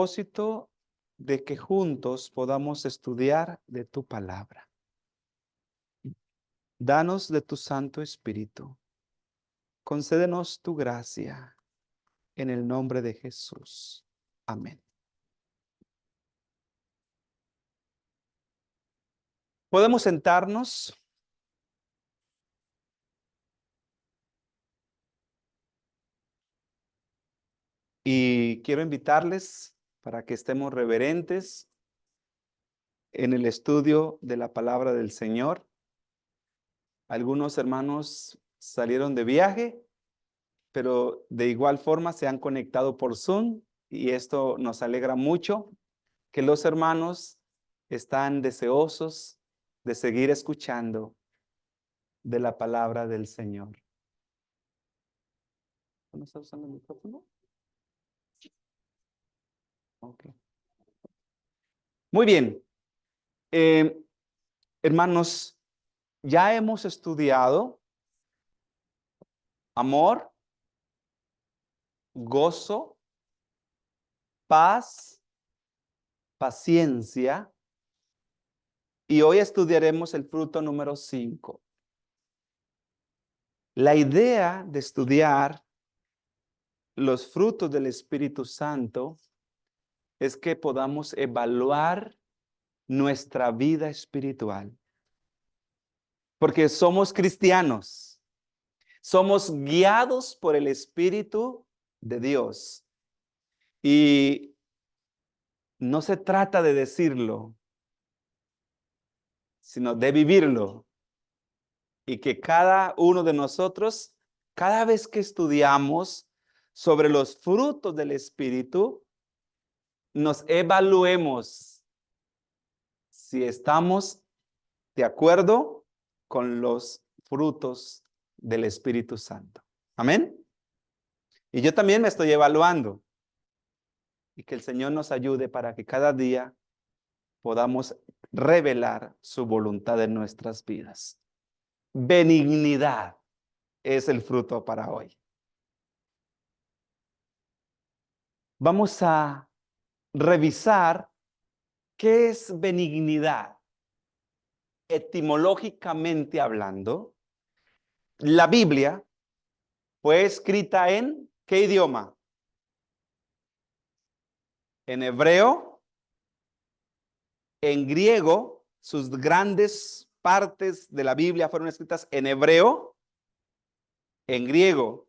Propósito de que juntos podamos estudiar de tu palabra. Danos de tu Santo Espíritu. Concédenos tu gracia en el nombre de Jesús. Amén. ¿Podemos sentarnos? Y quiero invitarles para que estemos reverentes en el estudio de la palabra del Señor. Algunos hermanos salieron de viaje, pero de igual forma se han conectado por Zoom y esto nos alegra mucho, que los hermanos están deseosos de seguir escuchando de la palabra del Señor. ¿No está usando el micrófono? Okay. Muy bien. Hermanos, ya hemos estudiado amor, gozo, paz, paciencia, y hoy estudiaremos el fruto número 5. La idea de estudiar los frutos del Espíritu Santo es que podamos evaluar nuestra vida espiritual. Porque somos cristianos, somos guiados por el Espíritu de Dios. Y no se trata de decirlo, sino de vivirlo. Y que cada uno de nosotros, cada vez que estudiamos sobre los frutos del Espíritu, nos evaluemos si estamos de acuerdo con los frutos del Espíritu Santo. Amén. Y yo también me estoy evaluando. Y que el Señor nos ayude para que cada día podamos revelar su voluntad en nuestras vidas. Benignidad es el fruto para hoy. Vamos a revisar qué es benignidad. Etimológicamente hablando, la Biblia fue escrita ¿en qué idioma? En hebreo, en griego. Sus grandes partes de la Biblia fueron escritas en hebreo, en griego,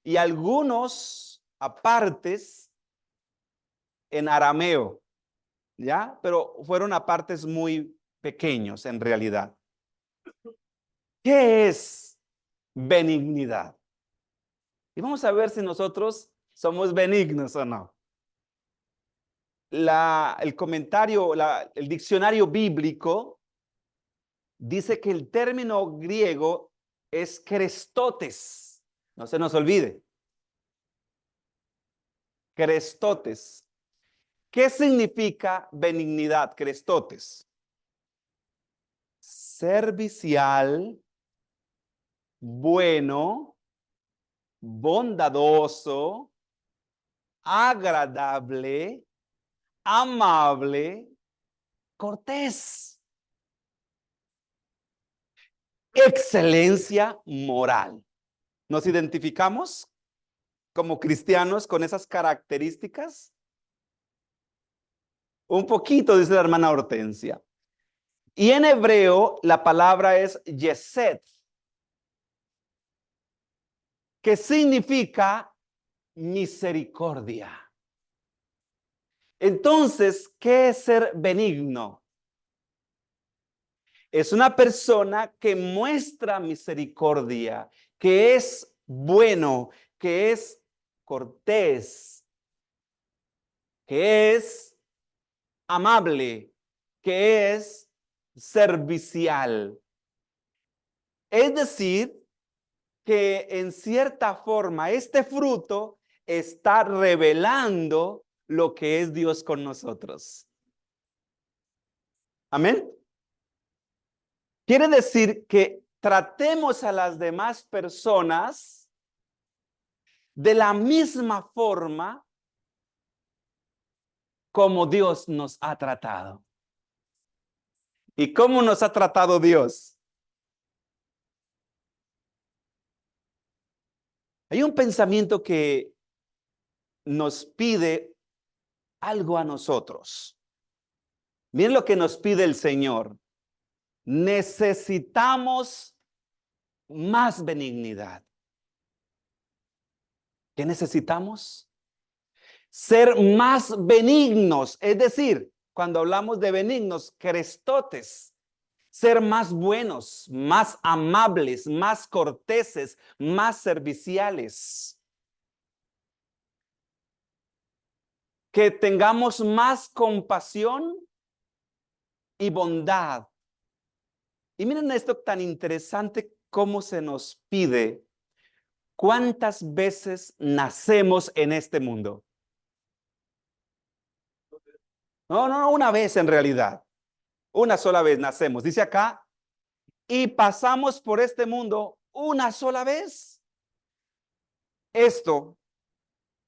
y algunos apartes en arameo, ¿ya? Pero fueron apartes muy pequeños en realidad. ¿Qué es benignidad? Y vamos a ver si nosotros somos benignos o no. El diccionario bíblico dice que el término griego es Crestotes. No se nos olvide. Crestotes. ¿Qué significa benignidad, Crestotes? Servicial, bueno, bondadoso, agradable, amable, cortés. Excelencia moral. ¿Nos identificamos como cristianos con esas características? Un poquito, dice la hermana Hortensia. Y en hebreo la palabra es yesed, que significa misericordia. Entonces, ¿qué es ser benigno? Es una persona que muestra misericordia, que es bueno, que es cortés, que es amable, que es servicial. Es decir, que en cierta forma este fruto está revelando lo que es Dios con nosotros. Amén. Quiere decir que tratemos a las demás personas de la misma forma como Dios nos ha tratado. ¿Y cómo nos ha tratado Dios? Hay un pensamiento que nos pide algo a nosotros. Miren lo que nos pide el Señor. Necesitamos más benignidad. ¿Qué necesitamos? Ser más benignos. Es decir, cuando hablamos de benignos, crestotes. Ser más buenos, más amables, más corteses, más serviciales. Que tengamos más compasión y bondad. Y miren esto tan interesante, cómo se nos pide. ¿Cuántas veces nacemos en este mundo? No, no, no, una vez en realidad. Una sola vez nacemos. Dice acá, y pasamos por este mundo una sola vez. Esto,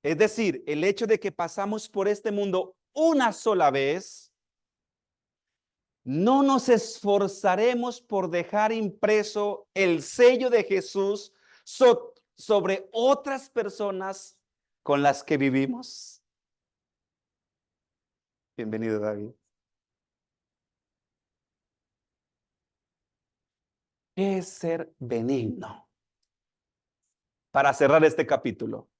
es decir, el hecho de que pasamos por este mundo una sola vez, no nos esforzaremos por dejar impreso el sello de Jesús sobre otras personas con las que vivimos. Bienvenido, David. ¿Qué es ser benigno? Para cerrar este capítulo,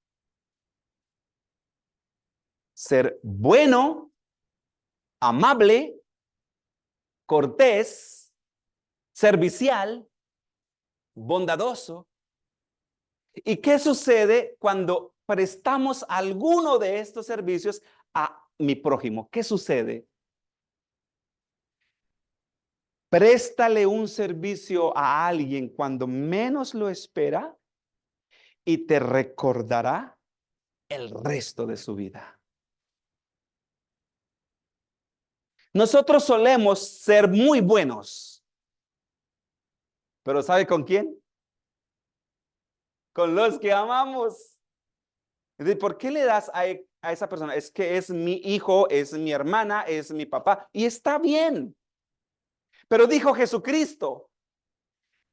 ser bueno, amable, cortés, servicial, bondadoso. ¿Y qué sucede cuando prestamos alguno de estos servicios a mi prójimo? ¿Qué sucede? Préstale un servicio a alguien cuando menos lo espera y te recordará el resto de su vida. Nosotros solemos ser muy buenos, pero ¿sabe con quién? Con los que amamos. Es decir, ¿por qué le das a esa persona? Es que es mi hijo, es mi hermana, es mi papá, y está bien. Pero dijo Jesucristo,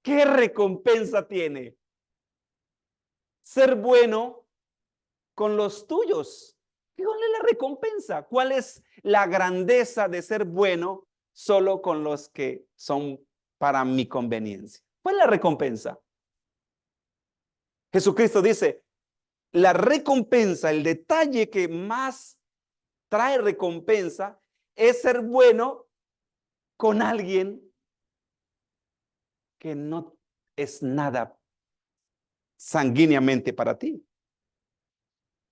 ¿qué recompensa tiene ser bueno con los tuyos? ¿Cuál es la recompensa? ¿Cuál es la grandeza de ser bueno solo con los que son para mi conveniencia? ¿Cuál es la recompensa? Jesucristo dice, la recompensa, el detalle que más trae recompensa es ser bueno con alguien que no es nada sanguíneamente para ti.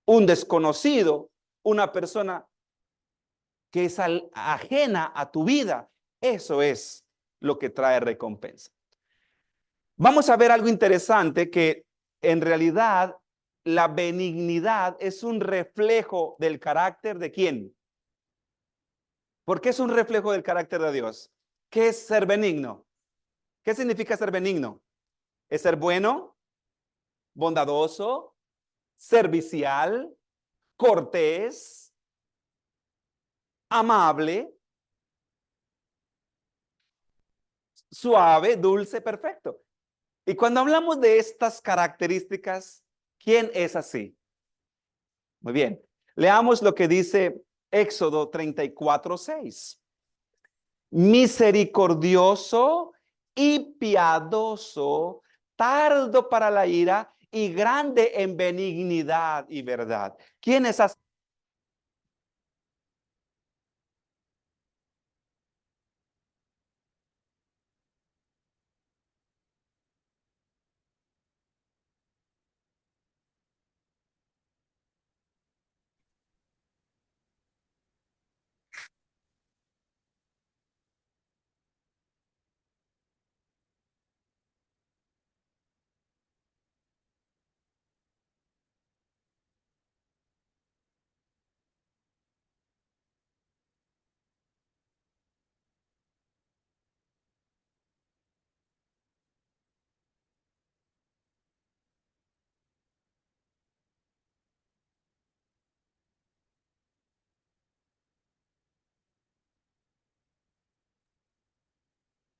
Un desconocido, una persona que es ajena a tu vida. Eso es lo que trae recompensa. Vamos a ver algo interesante que en realidad la benignidad es un reflejo del carácter de ¿quién? ¿Por qué es un reflejo del carácter de Dios? ¿Qué es ser benigno? ¿Qué significa ser benigno? Es ser bueno, bondadoso, servicial, cortés, amable, suave, dulce, perfecto. Y cuando hablamos de estas características, ¿quién es así? Muy bien. Leamos lo que dice Éxodo 34:6. Misericordioso y piadoso, tardo para la ira y grande en benignidad y verdad. ¿Quién es así?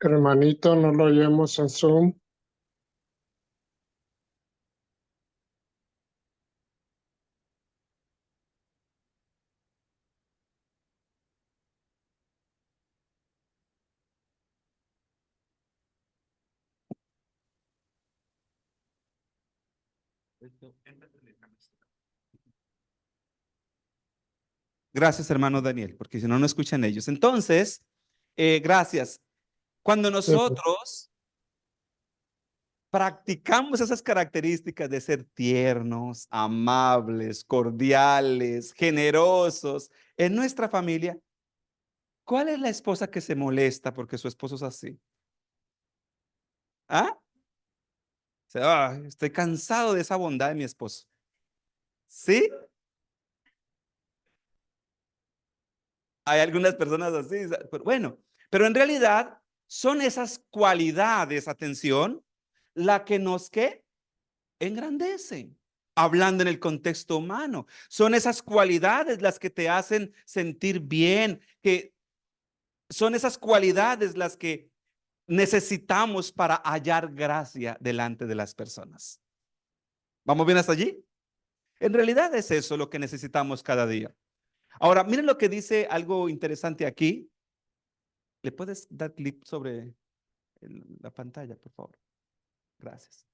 Hermanito, no lo oímos en Zoom. Gracias, hermano Daniel, porque si no, no escuchan ellos. Entonces, gracias. Cuando Sí, nosotros practicamos esas características de ser tiernos, amables, cordiales, generosos en nuestra familia, ¿cuál es la esposa que se molesta porque su esposo es así? ¿Ah? O sea, "Ay, estoy cansado de esa bondad de mi esposo". ¿Sí? Hay algunas personas así, pero bueno, pero en realidad son esas cualidades, atención, la que nos que engrandecen. Hablando en el contexto humano, son esas cualidades las que te hacen sentir bien, que son esas cualidades las que necesitamos para hallar gracia delante de las personas. ¿Vamos bien hasta allí? En realidad es eso lo que necesitamos cada día. Ahora, miren lo que dice algo interesante aquí. ¿Le puedes dar clic sobre la pantalla, por favor? Gracias.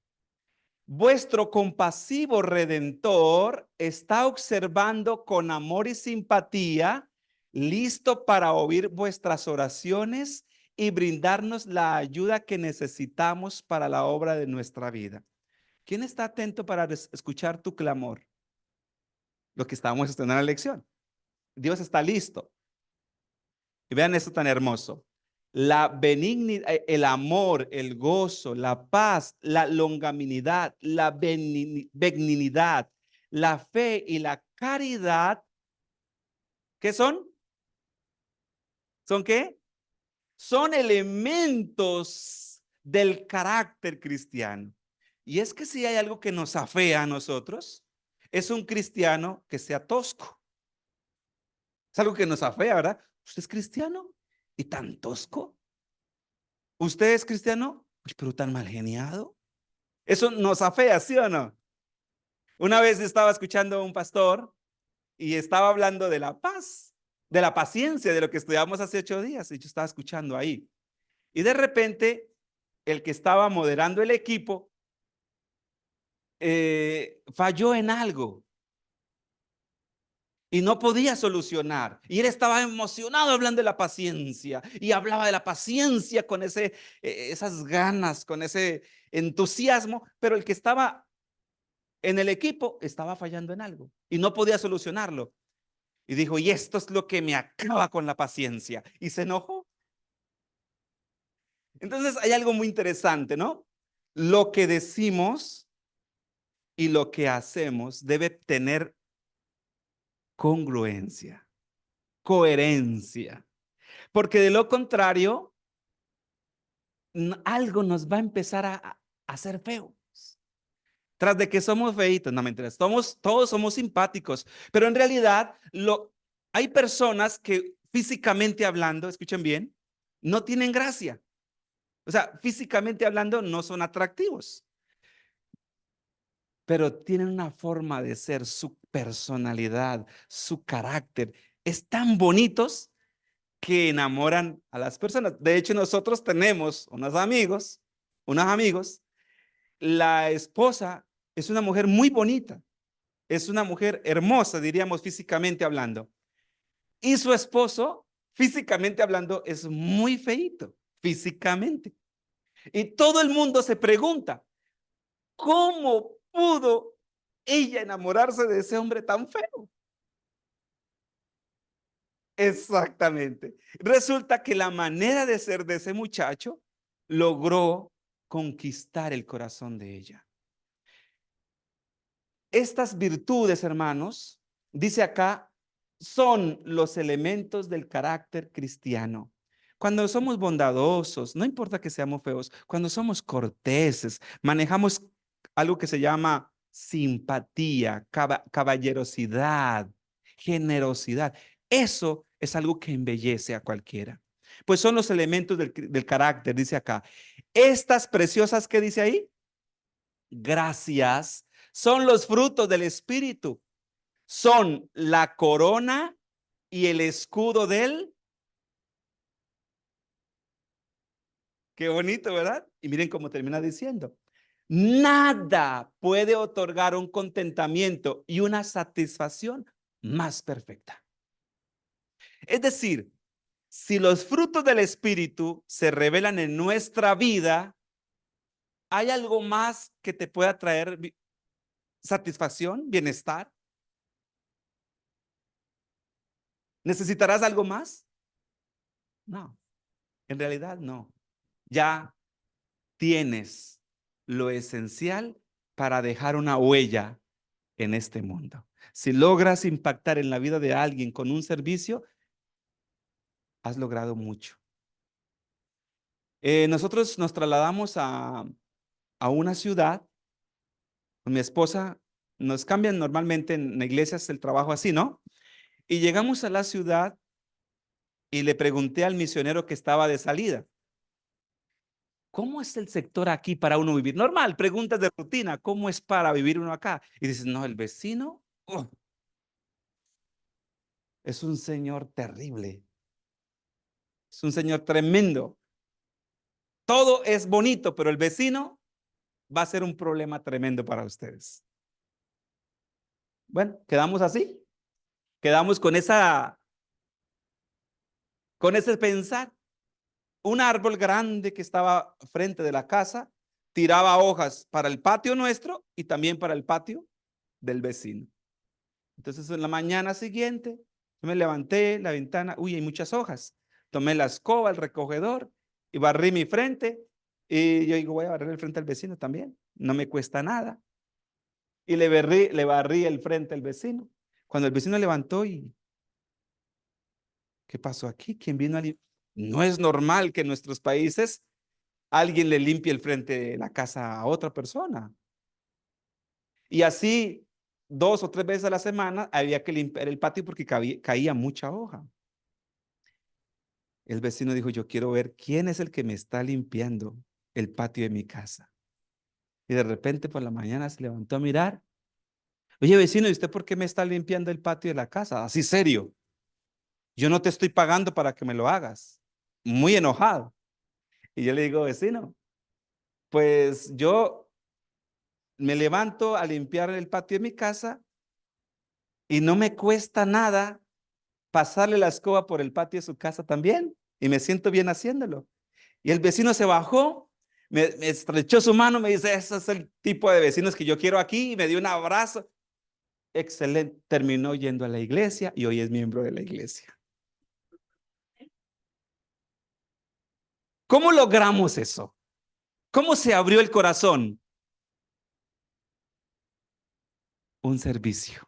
Vuestro compasivo redentor está observando con amor y simpatía, listo para oír vuestras oraciones y brindarnos la ayuda que necesitamos para la obra de nuestra vida. ¿Quién está atento para escuchar tu clamor? Lo que estábamos estudiando en la lección. Dios está listo. Y vean esto tan hermoso. La benignidad, el amor, el gozo, la paz, la longanimidad, la benignidad, la fe y la caridad, ¿qué son? ¿Son qué? Son elementos del carácter cristiano. Y es que si hay algo que nos afea a nosotros, es un cristiano que sea tosco. Es algo que nos afea, ¿verdad? ¿Usted es cristiano y tan tosco? ¿Usted es cristiano? Uy, pero tan mal geniado. Eso nos afea, ¿sí o no? Una vez estaba escuchando a un pastor y estaba hablando de la paz, de la paciencia, de lo que estudiamos hace 8 días. Y yo estaba escuchando ahí. Y de repente, el que estaba moderando el equipo falló en algo y no podía solucionar. Y él estaba emocionado hablando de la paciencia y hablaba de la paciencia con esas ganas, con ese entusiasmo, pero el que estaba en el equipo estaba fallando en algo y no podía solucionarlo. Y dijo, y esto es lo que me acaba con la paciencia. Y se enojó. Entonces hay algo muy interesante, ¿no? Lo que decimos y lo que hacemos debe tener congruencia, coherencia, porque de lo contrario, algo nos va a empezar a hacer feo. Tras de que somos feitos, no mentiras, todos somos simpáticos, pero en realidad hay personas que físicamente hablando, escuchen bien, no tienen gracia. O sea, físicamente hablando no son atractivos, pero tienen una forma de ser, su personalidad, su carácter, es tan bonitos que enamoran a las personas. De hecho, nosotros tenemos unos amigos, la esposa es una mujer muy bonita. Es una mujer hermosa, diríamos físicamente hablando. Y su esposo, físicamente hablando, es muy feito, físicamente. Y todo el mundo se pregunta, ¿cómo pudo ella enamorarse de ese hombre tan feo? Exactamente. Resulta que la manera de ser de ese muchacho logró conquistar el corazón de ella. Estas virtudes, hermanos, dice acá, son los elementos del carácter cristiano. Cuando somos bondadosos, no importa que seamos feos, cuando somos corteses, manejamos algo que se llama simpatía, caballerosidad, generosidad. Eso es algo que embellece a cualquiera. Pues son los elementos del carácter, dice acá. Estas preciosas, ¿qué dice ahí? Gracias. Son los frutos del Espíritu. Son la corona y el escudo del. Qué bonito, ¿verdad? Y miren cómo termina diciendo. Nada puede otorgar un contentamiento y una satisfacción más perfecta. Es decir, si los frutos del Espíritu se revelan en nuestra vida, ¿hay algo más que te pueda traer satisfacción, bienestar? ¿Necesitarás algo más? No, en realidad no. Ya tienes lo esencial para dejar una huella en este mundo. Si logras impactar en la vida de alguien con un servicio, has logrado mucho. Nosotros nos trasladamos a una ciudad. Con mi esposa nos cambian normalmente en iglesias el trabajo así, ¿no? Y llegamos a la ciudad y le pregunté al misionero que estaba de salida, ¿cómo es el sector aquí para uno vivir? Normal, preguntas de rutina, ¿cómo es para vivir uno acá? Y dices, no, el vecino es un señor terrible, es un señor tremendo. Todo es bonito, pero el vecino va a ser un problema tremendo para ustedes. Bueno, quedamos así, quedamos con ese pensar. Un árbol grande que estaba frente de la casa tiraba hojas para el patio nuestro y también para el patio del vecino. Entonces en la mañana siguiente yo me levanté la ventana, uy, hay muchas hojas. Tomé la escoba, el recogedor y barrí mi frente. Y yo digo, voy a barrer el frente al vecino también. No me cuesta nada. Y le barrí el frente al vecino. Cuando el vecino levantó y, ¿qué pasó aquí? ¿Quién vino a limpiar? No es normal que en nuestros países alguien le limpie el frente de la casa a otra persona. Y así 2 o 3 veces a la semana había que limpiar el patio porque caía mucha hoja. El vecino dijo, yo quiero ver quién es el que me está limpiando el patio de mi casa. Y de repente por la mañana se levantó a mirar. Oye, vecino, ¿y usted por qué me está limpiando el patio de la casa? Así serio. Yo no te estoy pagando para que me lo hagas. Muy enojado. Y yo le digo, vecino, pues yo me levanto a limpiar el patio de mi casa y no me cuesta nada pasarle la escoba por el patio de su casa también. Y me siento bien haciéndolo. Y el vecino se bajó, me estrechó su mano, me dice, ese es el tipo de vecinos que yo quiero aquí. Y me dio un abrazo. Excelente. Terminó yendo a la iglesia y hoy es miembro de la iglesia. ¿Cómo logramos eso? ¿Cómo se abrió el corazón? Un servicio.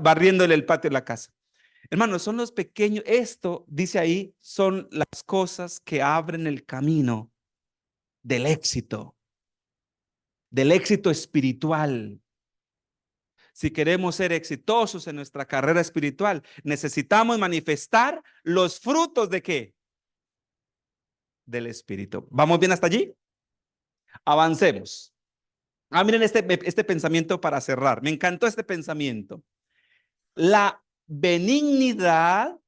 Barriéndole el patio de la casa. Hermanos, son los pequeños, esto dice ahí, son las cosas que abren el camino del éxito espiritual. Si queremos ser exitosos en nuestra carrera espiritual, necesitamos manifestar los frutos de ¿qué? Del Espíritu. ¿Vamos bien hasta allí? Avancemos. Miren este pensamiento para cerrar. Me encantó este pensamiento. La benignidad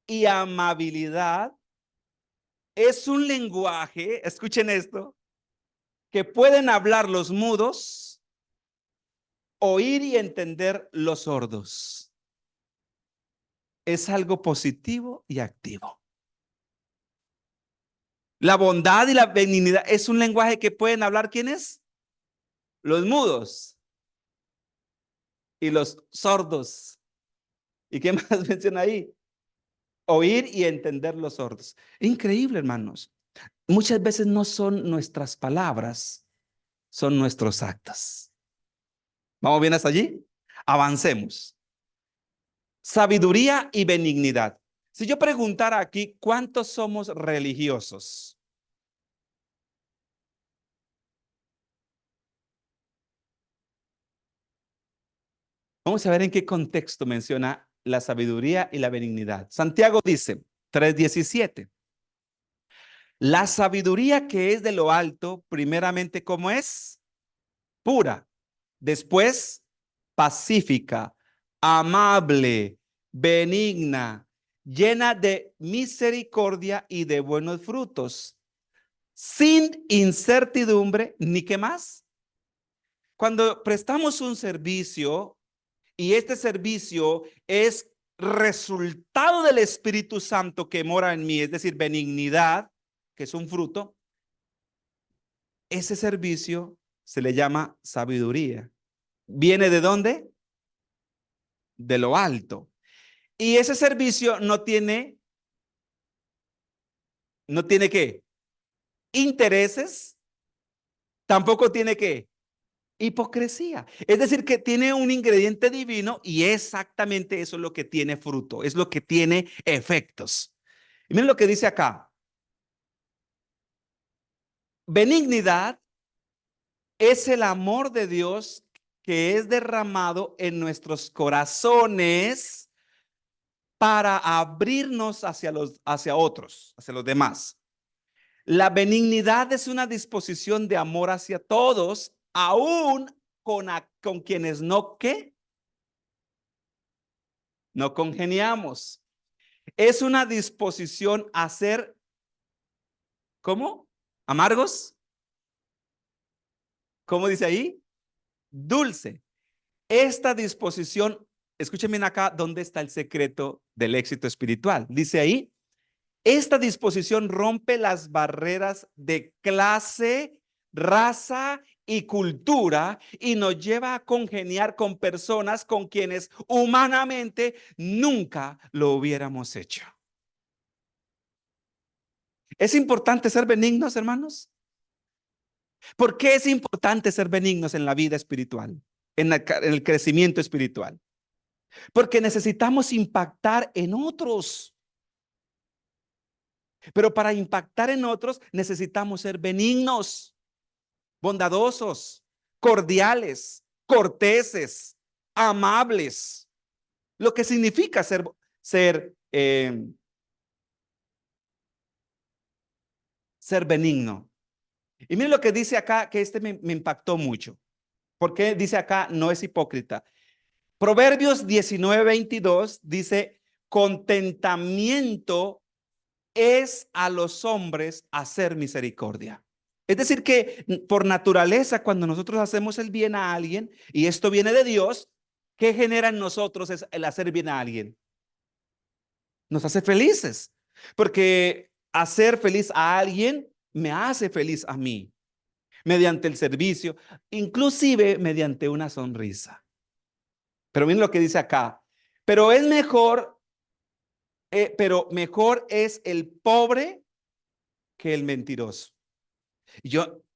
y amabilidad es un lenguaje, escuchen esto, que pueden hablar los mudos, oír y entender los sordos. Es algo positivo y activo. La bondad y la benignidad es un lenguaje que pueden hablar ¿quiénes? Los mudos y los sordos. ¿Y qué más menciona ahí? Oír y entender los sordos. Increíble, hermanos. Muchas veces no son nuestras palabras, son nuestros actos. ¿Vamos bien hasta allí? Avancemos. Sabiduría y benignidad. Si yo preguntara aquí, ¿cuántos somos religiosos? Vamos a ver en qué contexto menciona la sabiduría y la benignidad. Santiago dice, 3:17. La sabiduría que es de lo alto, primeramente, ¿cómo es? Pura. Después, pacífica, amable, benigna, llena de misericordia y de buenos frutos, sin incertidumbre, ni qué más. Cuando prestamos un servicio y este servicio es resultado del Espíritu Santo que mora en mí, es decir, benignidad, que es un fruto, ese servicio se le llama sabiduría. ¿Viene de dónde? De lo alto. Y ese servicio no tiene qué, intereses, tampoco tiene qué, hipocresía. Es decir, que tiene un ingrediente divino y exactamente eso es lo que tiene fruto, es lo que tiene efectos. Y miren lo que dice acá. Benignidad es el amor de Dios que es derramado en nuestros corazones para abrirnos hacia otros, hacia los demás. La benignidad es una disposición de amor hacia todos, aún con quienes no congeniamos. Es una disposición a ser, ¿cómo? ¿Amargos? ¿Cómo dice ahí? Dulce. Esta disposición, escúchenme acá, ¿dónde está el secreto del éxito espiritual? Dice ahí, esta disposición rompe las barreras de clase, raza y cultura y nos lleva a congeniar con personas con quienes humanamente nunca lo hubiéramos hecho. ¿Es importante ser benignos, hermanos? ¿Por qué es importante ser benignos en la vida espiritual, en el crecimiento espiritual? Porque necesitamos impactar en otros. Pero para impactar en otros necesitamos ser benignos, bondadosos, cordiales, corteses, amables. Lo que significa ser, ser benigno. Y miren lo que dice acá, que me impactó mucho. Porque dice acá, no es hipócrita. Proverbios 19:22 dice, contentamiento es a los hombres hacer misericordia. Es decir, que por naturaleza, cuando nosotros hacemos el bien a alguien, y esto viene de Dios, ¿qué genera en nosotros es el hacer bien a alguien? Nos hace felices, porque hacer feliz a alguien me hace feliz a mí, mediante el servicio, inclusive mediante una sonrisa. Pero miren lo que dice acá, pero es mejor, pero mejor es el pobre que el mentiroso.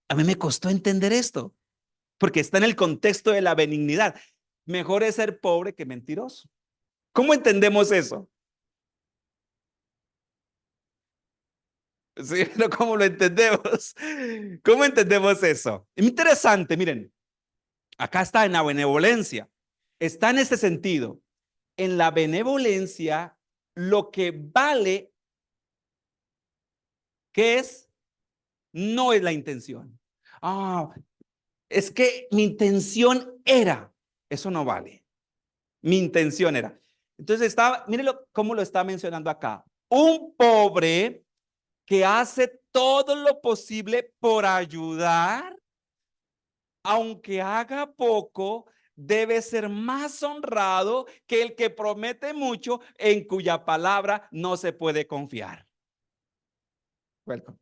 A mí me costó entender esto, porque está en el contexto de la benignidad. Mejor es ser pobre que mentiroso. ¿Cómo entendemos eso? Sí, pero ¿cómo lo entendemos? ¿Cómo entendemos eso? Interesante, miren, acá está en la benevolencia. Está en ese sentido. En la benevolencia, lo que vale, ¿qué es? No es la intención. Ah, es que mi intención era. Eso no vale. Mi intención era. Entonces mírenlo cómo lo está mencionando acá. Un pobre que hace todo lo posible por ayudar, aunque haga poco, debe ser más honrado que el que promete mucho, en cuya palabra no se puede confiar. Welcome.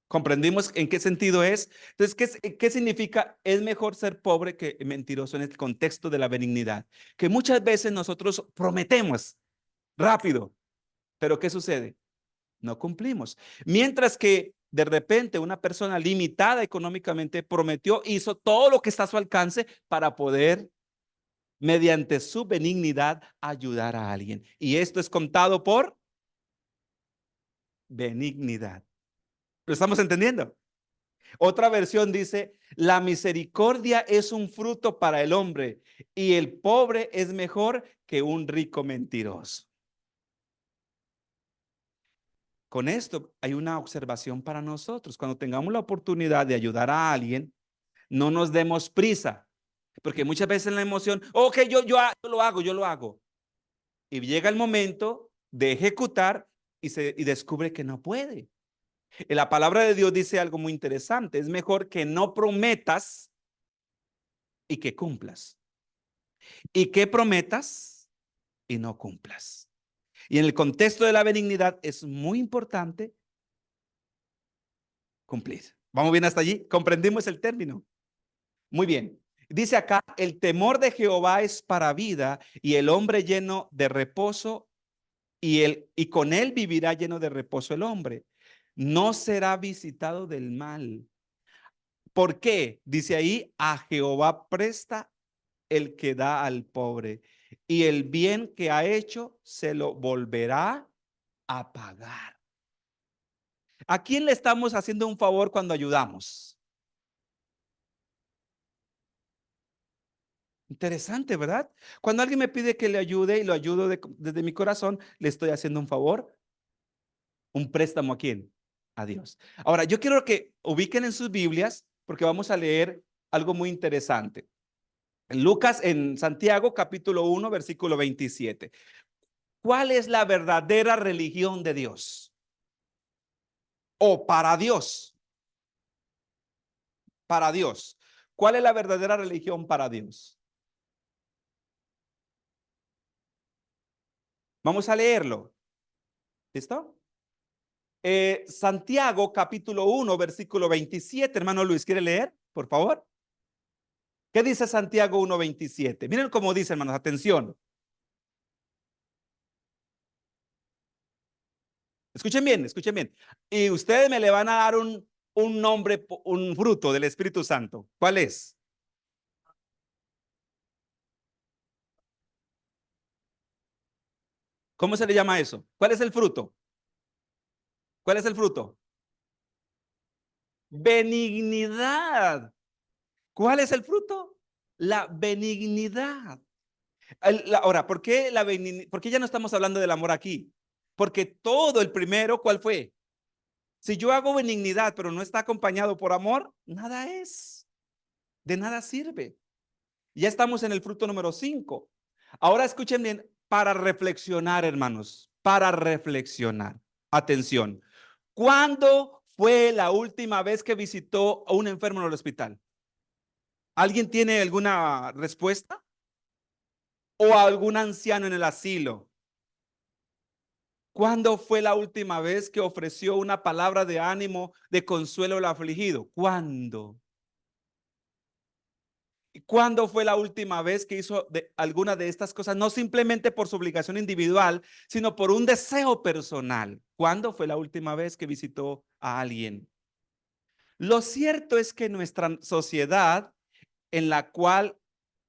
¿Comprendimos en qué sentido es? Entonces, ¿qué significa? Es mejor ser pobre que mentiroso en el contexto de la benignidad. Que muchas veces nosotros prometemos rápido, pero ¿qué sucede? No cumplimos. Mientras que de repente una persona limitada económicamente prometió, hizo todo lo que está a su alcance para poder, mediante su benignidad, ayudar a alguien. Y esto es contado por benignidad. ¿Lo estamos entendiendo? Otra versión dice, la misericordia es un fruto para el hombre y el pobre es mejor que un rico mentiroso. Con esto hay una observación para nosotros. Cuando tengamos la oportunidad de ayudar a alguien, no nos demos prisa, porque muchas veces en la emoción, ok, yo lo hago. Y llega el momento de ejecutar y descubre que no puede. Y la palabra de Dios dice algo muy interesante. Es mejor que no prometas y que cumplas. Y que prometas y no cumplas. Y en el contexto de la benignidad es muy importante cumplir. ¿Vamos bien hasta allí? ¿Comprendimos el término? Muy bien. Dice acá, el temor de Jehová es para vida y el hombre lleno de reposo y con él vivirá lleno de reposo el hombre. No será visitado del mal. ¿Por qué? Dice ahí, a Jehová presta el que da al pobre y el bien que ha hecho se lo volverá a pagar. ¿A quién le estamos haciendo un favor cuando ayudamos? Interesante, ¿verdad? Cuando alguien me pide que le ayude y lo ayudo desde mi corazón, le estoy haciendo un favor, un préstamo ¿a quién? A Dios. Ahora, yo quiero que ubiquen en sus Biblias porque vamos a leer algo muy interesante. En Lucas, en Santiago, capítulo 1, versículo 27. ¿Cuál es la verdadera religión de Dios? O para Dios. Para Dios. ¿Cuál es la verdadera religión para Dios? Vamos a leerlo. ¿Listo? Santiago capítulo 1 versículo 27. Hermano Luis, ¿quiere leer? Por favor. ¿Qué dice Santiago 1:27? Miren cómo dice, hermanos, atención. Escuchen bien, escuchen bien. Y ustedes me le van a dar un nombre, un fruto del Espíritu Santo. ¿Cuál es? ¿Cómo se le llama eso? ¿Cuál es el fruto? ¿Cuál es el fruto? Benignidad. ¿Cuál es el fruto? La benignidad. Ahora, ¿por qué ya no estamos hablando del amor aquí? Porque todo el primero, ¿cuál fue? Si yo hago benignidad, pero no está acompañado por amor, nada es. De nada sirve. Ya estamos en el fruto número 5. Ahora escuchen bien, para reflexionar, hermanos, para reflexionar. Atención. ¿Cuándo fue la última vez que visitó a un enfermo en el hospital? ¿Alguien tiene alguna respuesta? ¿O a algún anciano en el asilo? ¿Cuándo fue la última vez que ofreció una palabra de ánimo, de consuelo al afligido? ¿Cuándo? ¿Y cuándo fue la última vez que hizo alguna de estas cosas? No simplemente por su obligación individual, sino por un deseo personal. ¿Cuándo fue la última vez que visitó a alguien? Lo cierto es que nuestra sociedad, en la cual,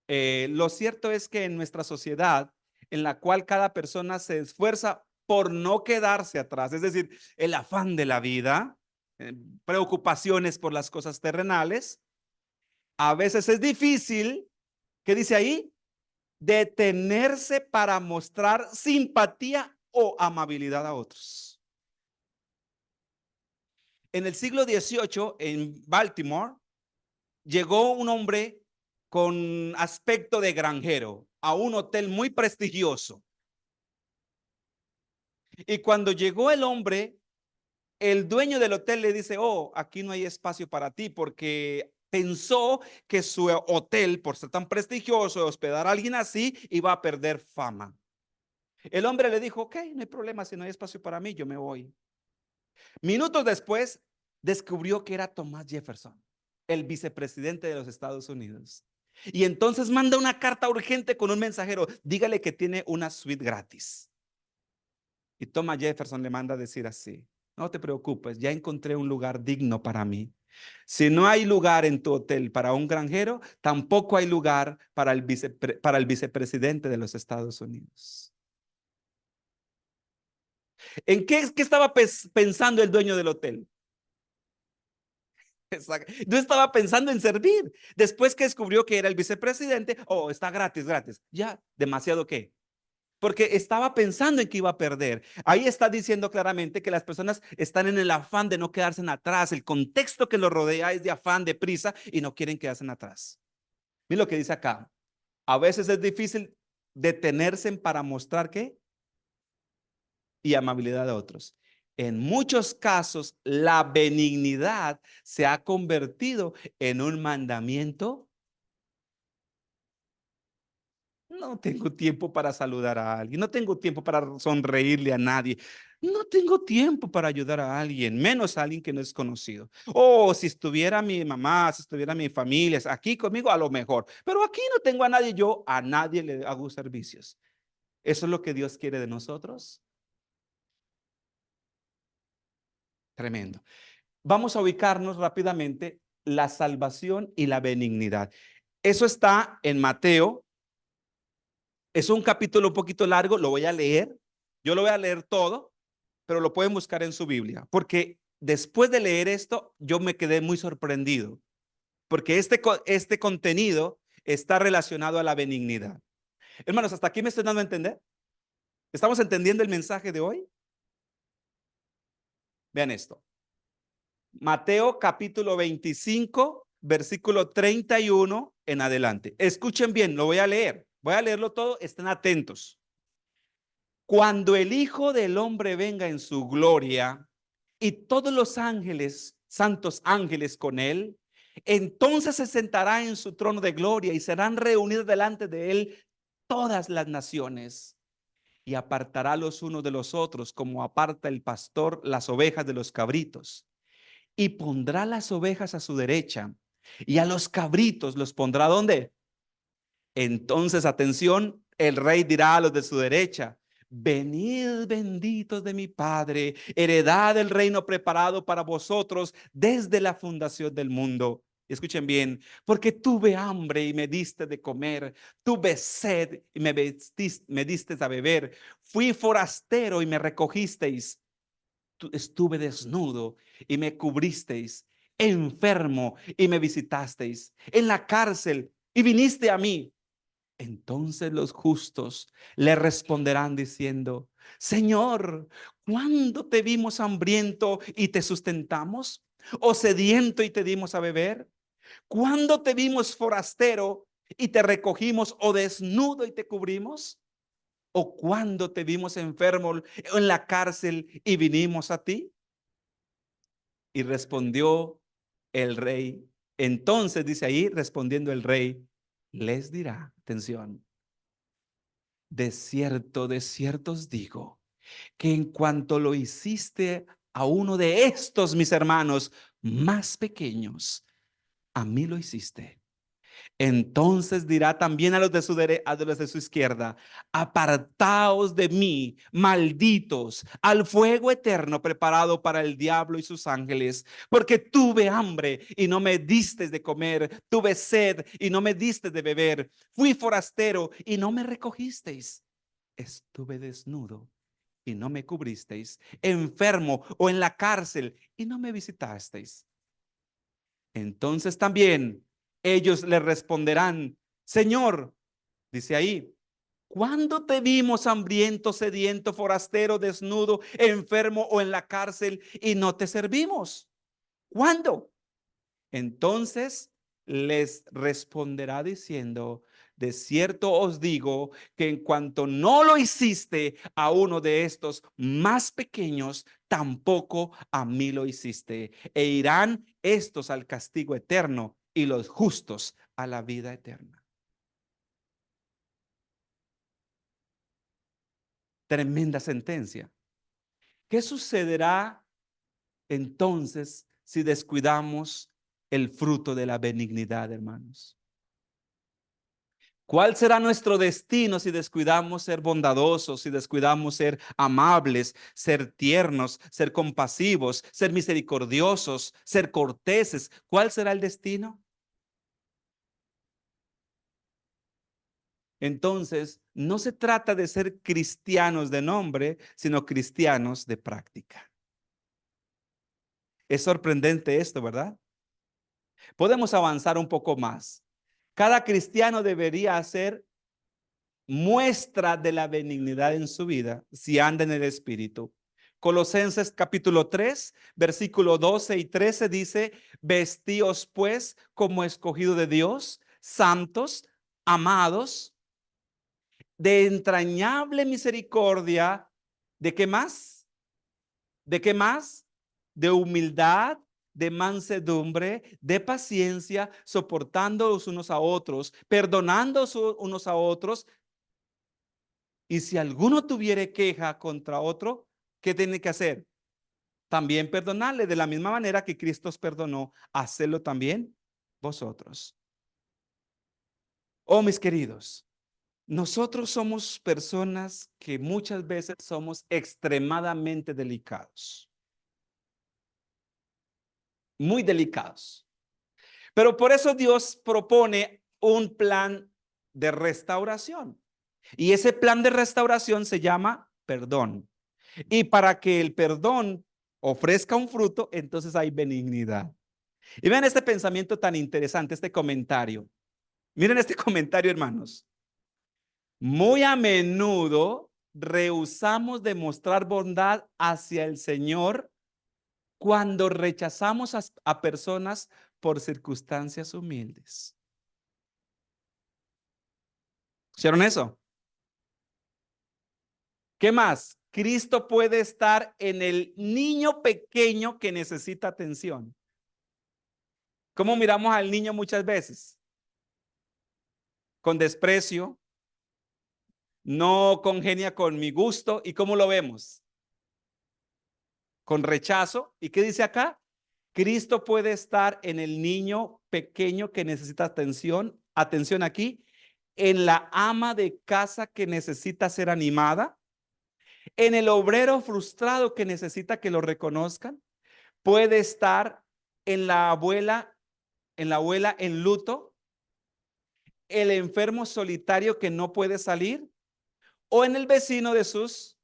lo cierto es que en nuestra sociedad, en la cual cada persona se esfuerza por no quedarse atrás, es decir, el afán de la vida, preocupaciones por las cosas terrenales, a veces es difícil, ¿qué dice ahí? Detenerse para mostrar simpatía o amabilidad a otros. En el siglo XVIII, en Baltimore, llegó un hombre con aspecto de granjero a un hotel muy prestigioso. Y cuando llegó el hombre, el dueño del hotel le dice, oh, aquí no hay espacio para ti, porque pensó que su hotel, por ser tan prestigioso, hospedar a alguien así, iba a perder fama. El hombre le dijo, ok, no hay problema, si no hay espacio para mí, yo me voy. Minutos después, descubrió que era Thomas Jefferson, el vicepresidente de los Estados Unidos. Y entonces manda una carta urgente con un mensajero, dígale que tiene una suite gratis. Y Thomas Jefferson le manda a decir así, no te preocupes, ya encontré un lugar digno para mí. Si no hay lugar en tu hotel para un granjero, tampoco hay lugar para el vicepresidente de los Estados Unidos. ¿En qué estaba pensando el dueño del hotel? No estaba pensando en servir. Después que descubrió que era el vicepresidente, oh, está gratis, gratis. Ya, demasiado qué. porque estaba pensando en que iba a perder. Ahí está diciendo claramente que las personas están en el afán de no quedarse atrás. El contexto que los rodea es de afán, de prisa y no quieren quedarse atrás. Mira lo que dice acá. A veces es difícil detenerse para mostrar qué y amabilidad a otros. En muchos casos, la benignidad se ha convertido en un mandamiento. No tengo tiempo para saludar a alguien, no tengo tiempo para sonreírle a nadie, no tengo tiempo para ayudar a alguien, menos a alguien que no es conocido. O si estuviera mi mamá, si estuviera mi familia aquí conmigo, a lo mejor, pero aquí no tengo a nadie, yo a nadie le hago servicios. ¿Eso es lo que Dios quiere de nosotros? Tremendo. Vamos a ubicarnos rápidamente la salvación y la benignidad. Eso está en Mateo. Es un capítulo un poquito largo, lo voy a leer. Yo lo voy a leer todo, pero lo pueden buscar en su Biblia, porque después de leer esto, yo me quedé muy sorprendido, porque este contenido está relacionado a la benignidad. Hermanos, ¿hasta aquí me estoy dando a entender? ¿Estamos entendiendo el mensaje de hoy? Vean esto. Mateo capítulo 25, versículo 31 en adelante. Escuchen bien, lo voy a leer. Voy a leerlo todo, estén atentos. Cuando el Hijo del Hombre venga en su gloria y todos los ángeles, santos ángeles con él, entonces se sentará en su trono de gloria y serán reunidos delante de él todas las naciones y apartará los unos de los otros como aparta el pastor las ovejas de los cabritos y pondrá las ovejas a su derecha y a los cabritos los pondrá ¿dónde? Entonces, atención, el rey dirá a los de su derecha: venid benditos de mi Padre, heredad del reino preparado para vosotros desde la fundación del mundo. Escuchen bien, porque tuve hambre y me diste de comer, tuve sed y me diste a beber, fui forastero y me recogisteis, estuve desnudo y me cubristeis, enfermo y me visitasteis, en la cárcel y viniste a mí. Entonces los justos le responderán diciendo: Señor, ¿cuándo te vimos hambriento y te sustentamos? ¿O sediento y te dimos a beber? ¿Cuándo te vimos forastero y te recogimos? ¿O desnudo y te cubrimos? ¿O cuándo te vimos enfermo en la cárcel y vinimos a ti? Y respondió el rey. Entonces dice ahí, respondiendo el rey, les dirá, atención: de cierto os digo, que en cuanto lo hiciste a uno de estos mis hermanos más pequeños, a mí lo hiciste. Entonces dirá también a los de su derecha, a los de su izquierda: apartaos de mí, malditos, al fuego eterno preparado para el diablo y sus ángeles, porque tuve hambre y no me diste de comer, tuve sed y no me diste de beber, fui forastero y no me recogisteis, estuve desnudo y no me cubristeis, enfermo o en la cárcel y no me visitasteis. Entonces también ellos le responderán: Señor, dice ahí, ¿cuándo te vimos hambriento, sediento, forastero, desnudo, enfermo o en la cárcel y no te servimos? ¿Cuándo? Entonces les responderá diciendo: de cierto os digo que en cuanto no lo hiciste a uno de estos más pequeños, tampoco a mí lo hiciste. E irán estos al castigo eterno y los justos a la vida eterna. Tremenda sentencia. ¿Qué sucederá entonces si descuidamos el fruto de la benignidad, hermanos? ¿Cuál será nuestro destino si descuidamos ser bondadosos, si descuidamos ser amables, ser tiernos, ser compasivos, ser misericordiosos, ser corteses? ¿Cuál será el destino? Entonces, no se trata de ser cristianos de nombre, sino cristianos de práctica. Es sorprendente esto, ¿verdad? Podemos avanzar un poco más. Cada cristiano debería hacer muestra de la benignidad en su vida si anda en el Espíritu. Colosenses capítulo 3, versículo 12 y 13 dice: vestíos pues como escogido de Dios, santos, amados, de entrañable misericordia. ¿De qué más? ¿De qué más? De humildad, de mansedumbre, de paciencia, soportándoos unos a otros, perdonándoos unos a otros. Y si alguno tuviere queja contra otro, ¿qué tiene que hacer? También perdonarle de la misma manera que Cristo os perdonó, hacedlo también vosotros. Oh, mis queridos, nosotros somos personas que muchas veces somos extremadamente delicados, muy delicados. Pero por eso Dios propone un plan de restauración. Y ese plan de restauración se llama perdón. Y para que el perdón ofrezca un fruto, entonces hay benignidad. Y vean este pensamiento tan interesante, este comentario. Miren este comentario, hermanos. Muy a menudo rehusamos demostrar bondad hacia el Señor cuando rechazamos a personas por circunstancias humildes. ¿Hicieron eso? ¿Qué más? Cristo puede estar en el niño pequeño que necesita atención. ¿Cómo miramos al niño muchas veces? Con desprecio, no congenia con mi gusto. ¿Y cómo lo vemos? Con rechazo. ¿Y qué dice acá? Cristo puede estar en el niño pequeño que necesita atención. Atención aquí. En la ama de casa que necesita ser animada. En el obrero frustrado que necesita que lo reconozcan. Puede estar en la abuela en luto. El enfermo solitario que no puede salir. O en el vecino de sus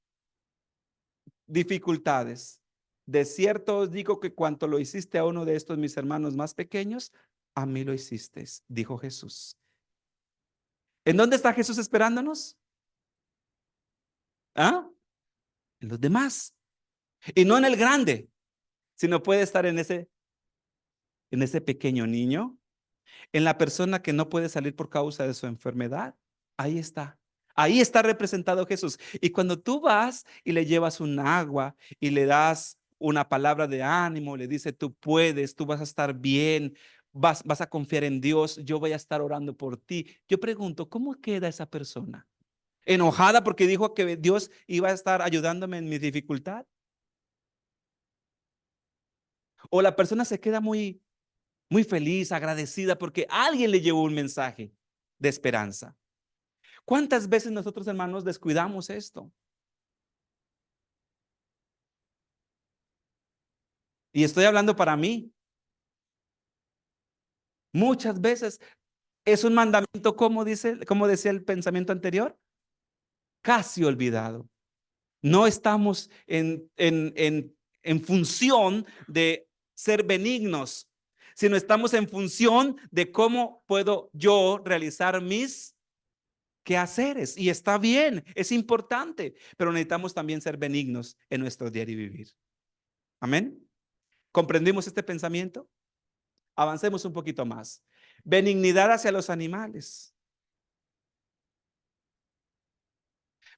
dificultades. De cierto os digo que cuanto lo hiciste a uno de estos mis hermanos más pequeños, a mí lo hiciste, dijo Jesús. ¿En dónde está Jesús esperándonos? ¿Ah? En los demás. Y no en el grande, sino puede estar en ese pequeño niño, en la persona que no puede salir por causa de su enfermedad. Ahí está. Ahí está representado Jesús. Y cuando tú vas y le llevas un agua y le das una palabra de ánimo, le dice: tú puedes, tú vas a estar bien, vas a confiar en Dios, yo voy a estar orando por ti. Yo pregunto, ¿cómo queda esa persona? ¿Enojada porque dijo que Dios iba a estar ayudándome en mi dificultad? ¿O la persona se queda muy feliz, agradecida porque alguien le llevó un mensaje de esperanza? ¿Cuántas veces nosotros, hermanos, descuidamos esto? Y estoy hablando para mí. Muchas veces es un mandamiento, como decía el pensamiento anterior, casi olvidado. No estamos en función de ser benignos, sino estamos en función de cómo puedo yo realizar mis quehaceres. Y está bien, es importante, pero necesitamos también ser benignos en nuestro diario vivir. Amén. ¿Comprendimos este pensamiento? Avancemos un poquito más. Benignidad hacia los animales.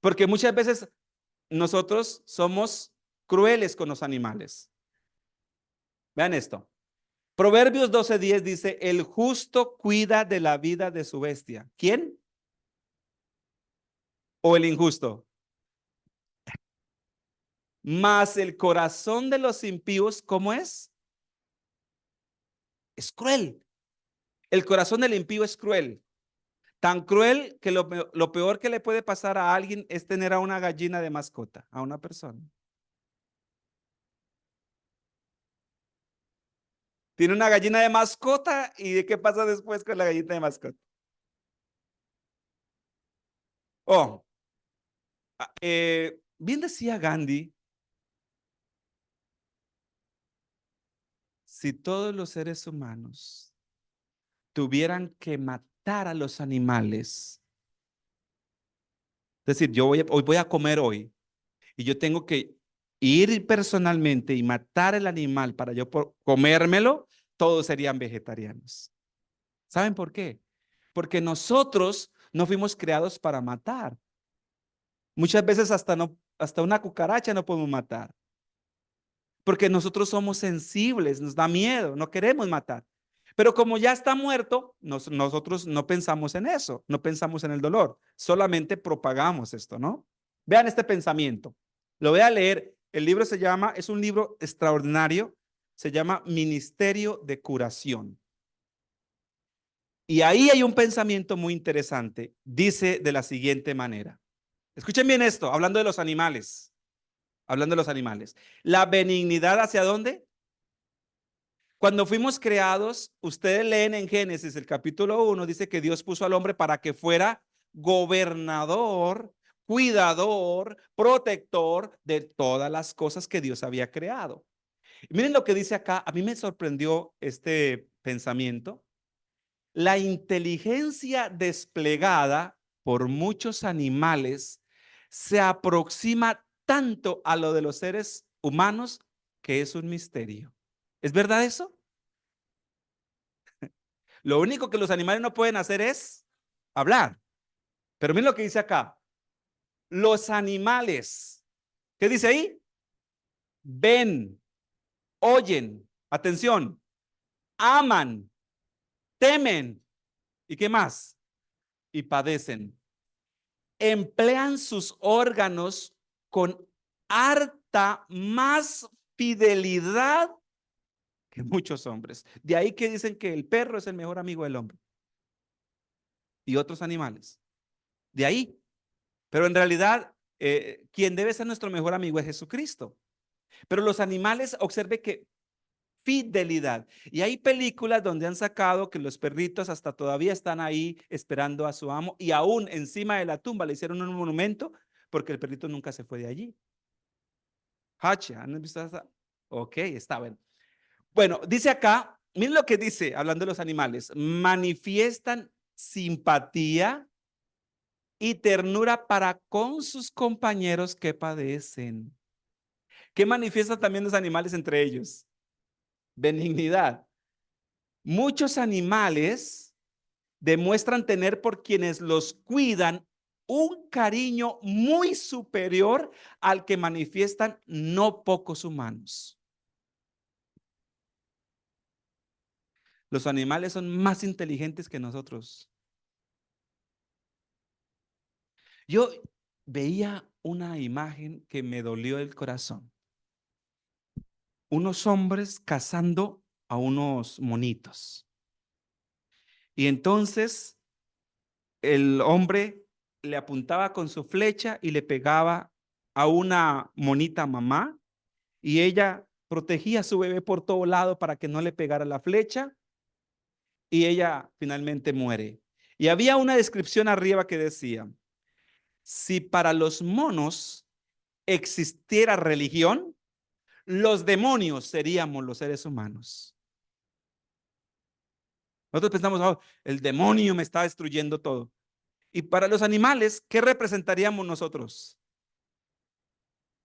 Porque muchas veces nosotros somos crueles con los animales. Vean esto. Proverbios 12:10 dice: el justo cuida de la vida de su bestia. ¿Quién? ¿O el injusto? Mas el corazón de los impíos, ¿cómo es? Es cruel. El corazón del impío es cruel. Tan cruel que lo peor que le puede pasar a alguien es tener a una gallina de mascota, a una persona. Tiene una gallina de mascota, ¿y de qué pasa después con la gallina de mascota? Oh, bien decía Gandhi: si todos los seres humanos tuvieran que matar a los animales Es decir, hoy voy a comer hoy y yo tengo que ir personalmente y matar el animal para yo comérmelo, todos serían vegetarianos. ¿Saben por qué? Porque nosotros no fuimos creados para matar. Muchas veces hasta una cucaracha no podemos matar. Porque nosotros somos sensibles, nos da miedo, no queremos matar. Pero como ya está muerto, nosotros no pensamos en eso, no pensamos en el dolor, solamente propagamos esto, ¿no? Vean este pensamiento. Lo voy a leer. El libro es un libro extraordinario, se llama Ministerio de Curación. Y ahí hay un pensamiento muy interesante. Dice de la siguiente manera. Escuchen bien esto, hablando de los animales. Hablando de los animales. La benignidad, ¿hacia dónde? Cuando fuimos creados, ustedes leen en Génesis el capítulo 1, dice que Dios puso al hombre para que fuera gobernador, cuidador, protector de todas las cosas que Dios había creado. Y miren lo que dice acá, a mí me sorprendió este pensamiento. La inteligencia desplegada por muchos animales se aproxima tanto a lo de los seres humanos que es un misterio. ¿Es verdad eso? Lo único que los animales no pueden hacer es hablar. Pero miren lo que dice acá. Los animales, ¿qué dice ahí? Ven, oyen, atención, aman, temen, ¿y qué más? Y padecen. Emplean sus órganos con harta más fidelidad que muchos hombres. De ahí que dicen que el perro es el mejor amigo del hombre y otros animales. De ahí. Pero en realidad, quien debe ser nuestro mejor amigo es Jesucristo. Pero los animales, observe que fidelidad. Y hay películas donde han sacado que los perritos hasta todavía están ahí esperando a su amo y aún encima de la tumba le hicieron un monumento porque el perrito nunca se fue de allí. Hache, ¿han visto esa? Ok, está bien. Bueno, dice acá, miren lo que dice, hablando de los animales, manifiestan simpatía y ternura para con sus compañeros que padecen. ¿Qué manifiestan también los animales entre ellos? Benignidad. Muchos animales demuestran tener por quienes los cuidan un cariño muy superior al que manifiestan no pocos humanos. Los animales son más inteligentes que nosotros. Yo veía una imagen que me dolió el corazón. Unos hombres cazando a unos monitos. Y entonces el hombre le apuntaba con su flecha y le pegaba a una monita mamá y ella protegía a su bebé por todo lado para que no le pegara la flecha y ella finalmente muere. Y había una descripción arriba que decía, si para los monos existiera religión, los demonios seríamos los seres humanos. Nosotros pensamos, oh, el demonio me está destruyendo todo. Y para los animales, ¿qué representaríamos nosotros?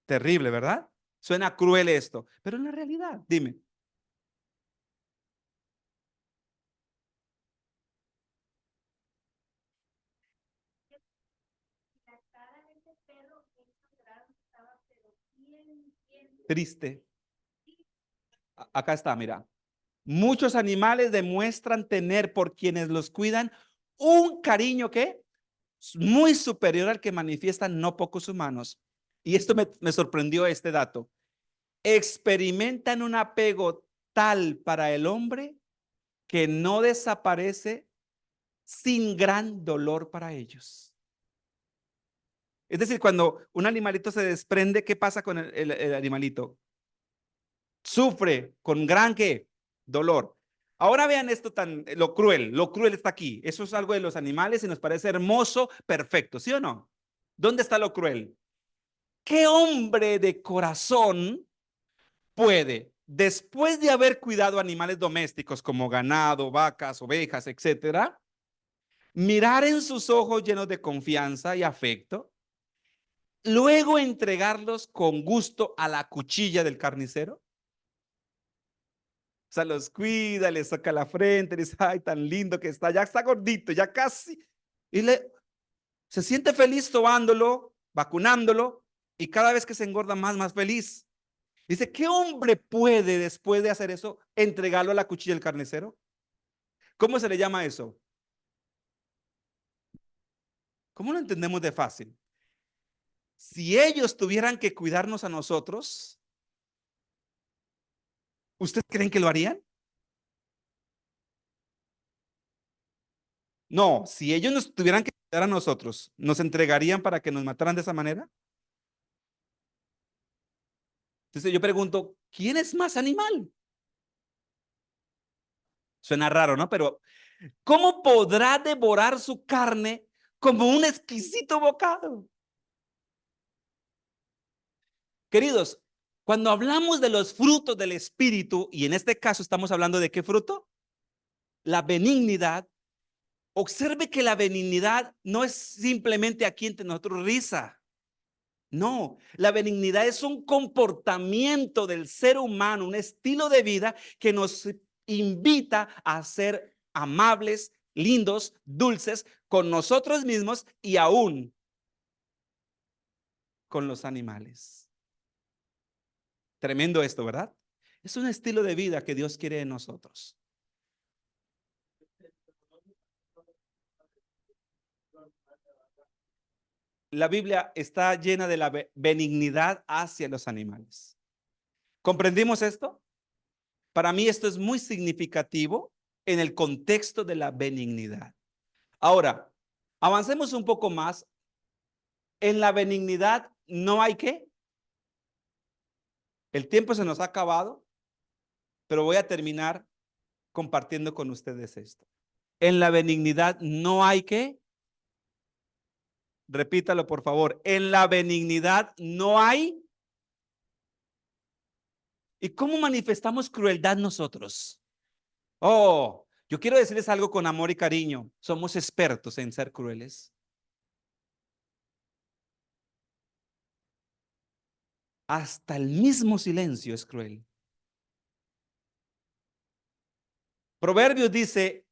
Terrible, ¿verdad? Suena cruel esto, pero en la realidad, dime. Triste. Acá está, mira. Muchos animales demuestran tener por quienes los cuidan un cariño que es muy superior al que manifiestan no pocos humanos. Y esto me sorprendió este dato. Experimentan un apego tal para el hombre que no desaparece sin gran dolor para ellos. Es decir, cuando un animalito se desprende, ¿qué pasa con el animalito? Sufre con gran ¿qué? Dolor. Ahora vean esto lo cruel está aquí. Eso es algo de los animales y nos parece hermoso, perfecto, ¿sí o no? ¿Dónde está lo cruel? ¿Qué hombre de corazón puede, después de haber cuidado animales domésticos como ganado, vacas, ovejas, etcétera, mirar en sus ojos llenos de confianza y afecto luego entregarlos con gusto a la cuchilla del carnicero? O sea, los cuida, les saca la frente, les dice, ay, tan lindo que está, ya está gordito, ya casi. Y se siente feliz sobándolo, vacunándolo, y cada vez que se engorda más, más feliz. Dice, ¿qué hombre puede después de hacer eso entregarlo a la cuchilla del carnicero? ¿Cómo se le llama eso? ¿Cómo lo entendemos de fácil? Si ellos tuvieran que cuidarnos a nosotros, ¿ustedes creen que lo harían? No, si ellos nos tuvieran que cuidar a nosotros, ¿nos entregarían para que nos mataran de esa manera? Entonces yo pregunto, ¿quién es más animal? Suena raro, ¿no? Pero ¿cómo podrá devorar su carne como un exquisito bocado? Queridos, cuando hablamos de los frutos del Espíritu, y en este caso estamos hablando de qué fruto, la benignidad. Observe que la benignidad no es simplemente aquí entre nosotros risa. No, la benignidad es un comportamiento del ser humano, un estilo de vida que nos invita a ser amables, lindos, dulces con nosotros mismos y aún con los animales. Tremendo esto, ¿verdad? Es un estilo de vida que Dios quiere en nosotros. La Biblia está llena de la benignidad hacia los animales. ¿Comprendimos esto? Para mí esto es muy significativo en el contexto de la benignidad. Ahora, avancemos un poco más. En la benignidad no hay qué. El tiempo se nos ha acabado, pero voy a terminar compartiendo con ustedes esto. En la benignidad no hay qué. Repítalo, por favor. En la benignidad no hay. ¿Y cómo manifestamos crueldad nosotros? Oh, yo quiero decirles algo con amor y cariño. Somos expertos en ser crueles. Hasta el mismo silencio es cruel. Proverbios dice,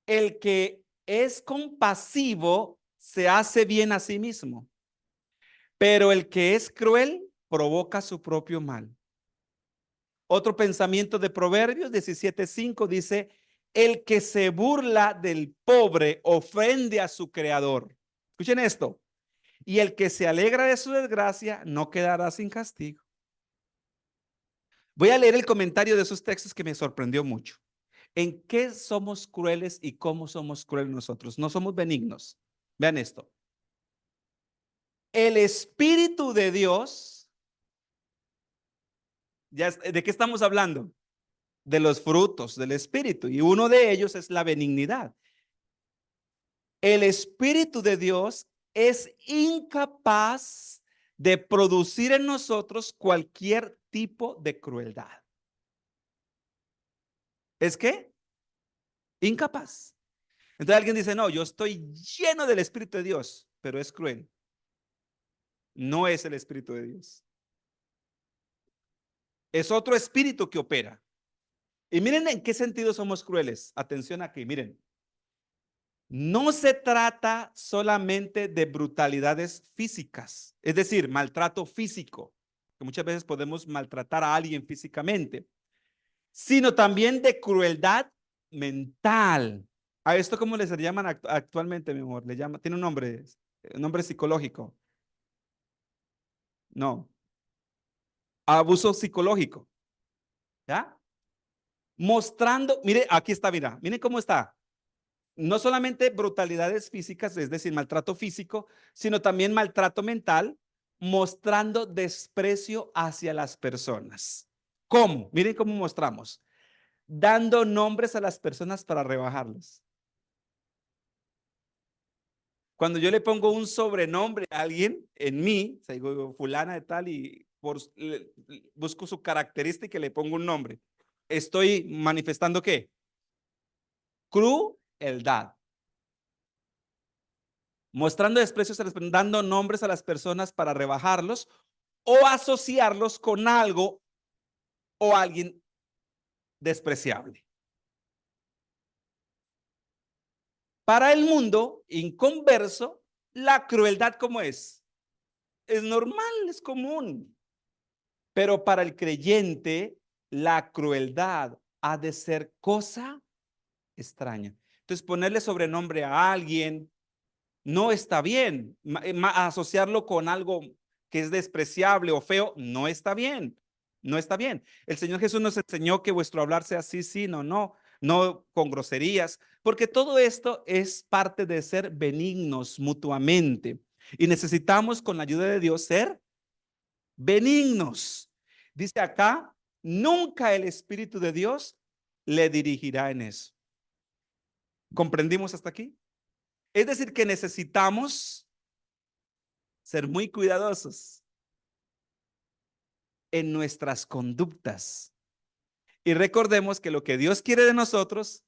el que es compasivo se hace bien a sí mismo, pero el que es cruel provoca su propio mal. Otro pensamiento de Proverbios 17:5 dice, el que se burla del pobre ofende a su creador. Escuchen esto. Y el que se alegra de su desgracia no quedará sin castigo. Voy a leer el comentario de esos textos que me sorprendió mucho. ¿En qué somos crueles y cómo somos crueles nosotros? No somos benignos. Vean esto. El Espíritu de Dios, ¿de qué estamos hablando? De los frutos del Espíritu. Y uno de ellos es la benignidad. El Espíritu de Dios es incapaz de producir en nosotros cualquier tipo de crueldad. ¿Es qué? Incapaz. Entonces alguien dice, no, yo estoy lleno del Espíritu de Dios, pero es cruel. No es el Espíritu de Dios. Es otro espíritu que opera. Y miren en qué sentido somos crueles. Atención aquí, miren. No se trata solamente de brutalidades físicas, es decir, maltrato físico, que muchas veces podemos maltratar a alguien físicamente, sino también de crueldad mental. A esto, ¿cómo les llaman actualmente, mi amor? Le llama, tiene un nombre psicológico. No, abuso psicológico. ¿Ya? Mostrando, mire, aquí está, mira, miren cómo está. No solamente brutalidades físicas, es decir, maltrato físico, sino también maltrato mental, mostrando desprecio hacia las personas. ¿Cómo? Miren cómo mostramos. Dando nombres a las personas para rebajarlos. Cuando yo le pongo un sobrenombre a alguien en mí, o sea, digo fulana de tal y busco su característica y le pongo un nombre. Estoy manifestando ¿qué? Crueldad. mostrando desprecio, dando nombres a las personas para rebajarlos o asociarlos con algo o alguien despreciable. Para el mundo inconverso, la crueldad, ¿cómo es? Es normal, es común. Pero para el creyente, la crueldad ha de ser cosa extraña. Entonces, ponerle sobrenombre a alguien no está bien. Asociarlo con algo que es despreciable o feo no está bien. No está bien. El Señor Jesús nos enseñó que vuestro hablar sea sí, sí, no, no, no con groserías, porque todo esto es parte de ser benignos mutuamente. Y necesitamos con la ayuda de Dios ser benignos. Dice acá, nunca el Espíritu de Dios le dirigirá en eso. ¿Comprendimos hasta aquí? Es decir, que necesitamos ser muy cuidadosos en nuestras conductas. Y recordemos que lo que Dios quiere de nosotros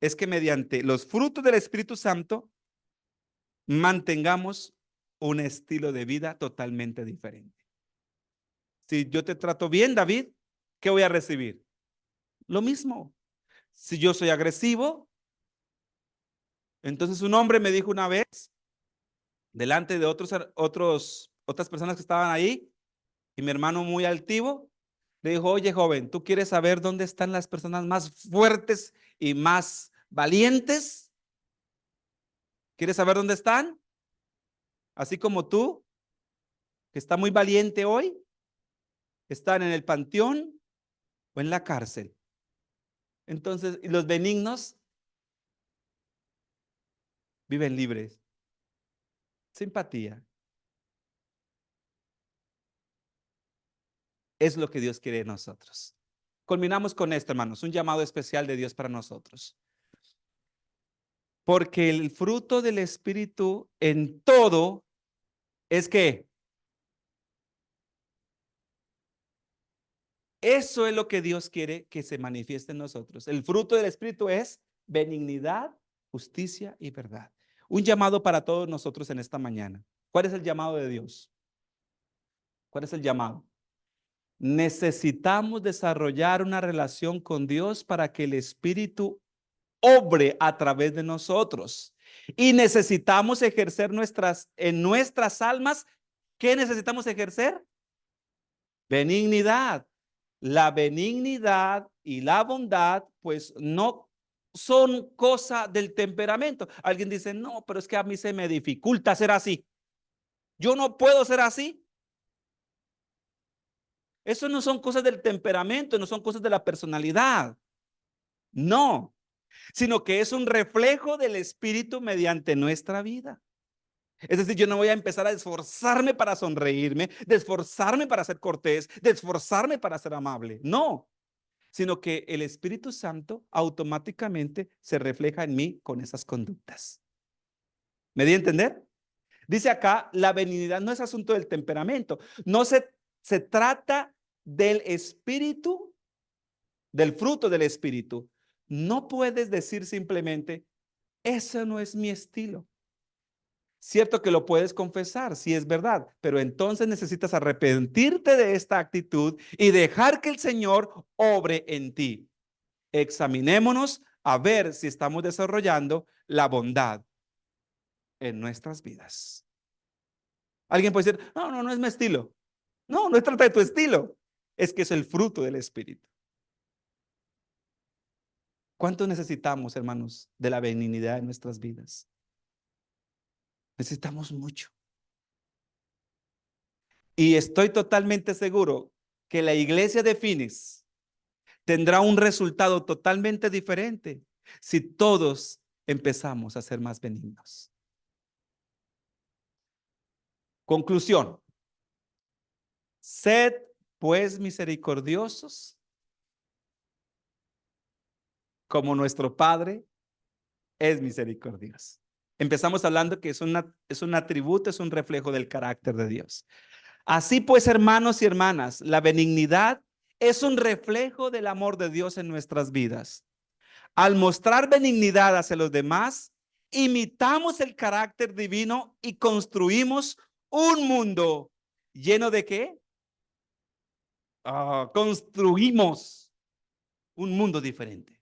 es que mediante los frutos del Espíritu Santo mantengamos un estilo de vida totalmente diferente. Si yo te trato bien, David, ¿qué voy a recibir? Lo mismo. Si yo soy agresivo, entonces un hombre me dijo una vez, delante de otras personas que estaban ahí, y mi hermano muy altivo, le dijo, oye joven, ¿tú quieres saber dónde están las personas más fuertes y más valientes? ¿Quieres saber dónde están? Así como tú, que está muy valiente hoy, están en el panteón o en la cárcel. Entonces, y los benignos viven libres. Simpatía. Es lo que Dios quiere de nosotros. Culminamos con esto, hermanos, un llamado especial de Dios para nosotros. Porque el fruto del Espíritu en todo es que eso es lo que Dios quiere que se manifieste en nosotros. El fruto del Espíritu es benignidad, justicia y verdad. Un llamado para todos nosotros en esta mañana. ¿Cuál es el llamado de Dios? ¿Cuál es el llamado? Necesitamos desarrollar una relación con Dios para que el Espíritu obre a través de nosotros. Y necesitamos ejercer en nuestras almas, ¿qué necesitamos ejercer? Benignidad. La benignidad y la bondad, pues no son cosa del temperamento. Alguien dice, no, pero es que a mí se me dificulta ser así. Yo no puedo ser así. Eso no son cosas del temperamento, no son cosas de la personalidad. No, sino que es un reflejo del Espíritu mediante nuestra vida. Es decir, yo no voy a empezar a esforzarme para sonreírme, de esforzarme para ser cortés, de esforzarme para ser amable. No, sino que el Espíritu Santo automáticamente se refleja en mí con esas conductas. ¿Me di a entender? Dice acá, la benignidad no es asunto del temperamento, no se trata del espíritu, del fruto del Espíritu. No puedes decir simplemente, eso no es mi estilo. Cierto que lo puedes confesar, si es verdad, pero entonces necesitas arrepentirte de esta actitud y dejar que el Señor obre en ti. Examinémonos a ver si estamos desarrollando la bondad en nuestras vidas. Alguien puede decir, no, no, no es mi estilo. No, no es trata de tu estilo. Es que es el fruto del Espíritu. ¿Cuánto necesitamos, hermanos, de la benignidad en nuestras vidas? Necesitamos mucho. Y estoy totalmente seguro que la iglesia de Phoenix tendrá un resultado totalmente diferente si todos empezamos a ser más benignos. Conclusión. Sed pues misericordiosos como nuestro Padre es misericordioso. Empezamos hablando que es un atributo, es un reflejo del carácter de Dios. Así pues, hermanos y hermanas, la benignidad es un reflejo del amor de Dios en nuestras vidas. Al mostrar benignidad hacia los demás, imitamos el carácter divino y construimos un mundo lleno de ¿qué? Construimos un mundo diferente.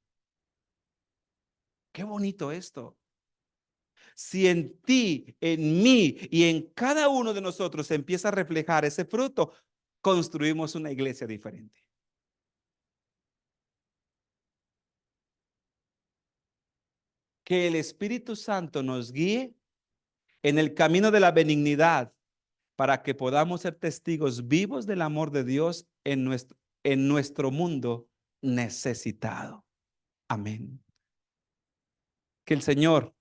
Qué bonito esto. Si en ti, en mí y en cada uno de nosotros se empieza a reflejar ese fruto, construimos una iglesia diferente. Que el Espíritu Santo nos guíe en el camino de la benignidad para que podamos ser testigos vivos del amor de Dios en nuestro mundo necesitado. Amén. Que el Señor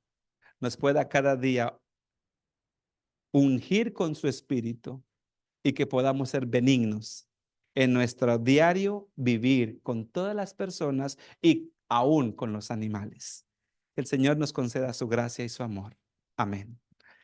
nos pueda cada día ungir con su Espíritu y que podamos ser benignos en nuestro diario vivir con todas las personas y aún con los animales. Que el Señor nos conceda su gracia y su amor. Amén.